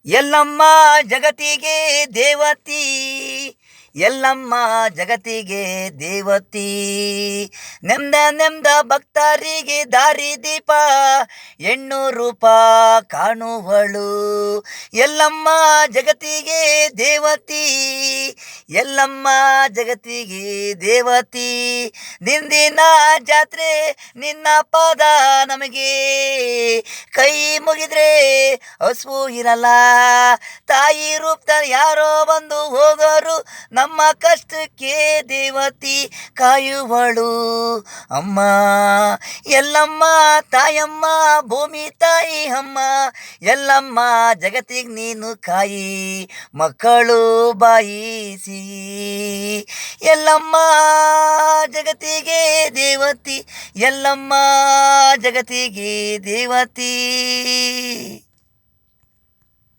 ಎಲ್ಲಮ್ಮ ಜಗತ್ತಿಗೆ ದೇವತಿ, ಎಲ್ಲಮ್ಮ ಜಗತ್ತಿಗೆ ದೇವತಿ. ನೆಮ್ದ ನೆಮ್ದ ಭಕ್ತರಿಗೆ ದಾರಿ ದೀಪ, ಹೆಣ್ಣು ರೂಪ ಕಾಣುವಳು. ಎಲ್ಲಮ್ಮ ಜಗತ್ತಿಗೆ ದೇವತಿ, ಎಲ್ಲಮ್ಮ ಜಗತ್ತಿಗೆ ದೇವತಿ. ನಿಂದಿನ ಜಾತ್ರೆ ನಿನ್ನ ಪಾದ ನಮಗೆ, ಕೈ ಮುಗಿದ್ರೆ ಹಸುವು ಇರಲ್ಲ. ತಾಯಿ ರೂಪದಲ್ಲಿ ಯಾರೋ ಬಂದು ಹೋಗೋರು, ನಮ್ಮ ಕಷ್ಟಕ್ಕೆ ದೇವತಿ ಕಾಯುವಳು. ಅಮ್ಮ ಎಲ್ಲಮ್ಮ ತಾಯಮ್ಮ, ಭೂಮಿ ತಾಯಿ ಅಮ್ಮ. ಎಲ್ಲಮ್ಮ ಜಗತ್ತಿಗೆ ನೀನು ಕಾಯಿ, ಮಕ್ಕಳು ಬಾಯಿಸಿ. ಎಲ್ಲಮ್ಮ ಜಗತ್ತಿಗೆ ದೇವತಿ, ಎಲ್ಲಮ್ಮ ಜಗತ್ತಿಗೆ ದೇವತಿ.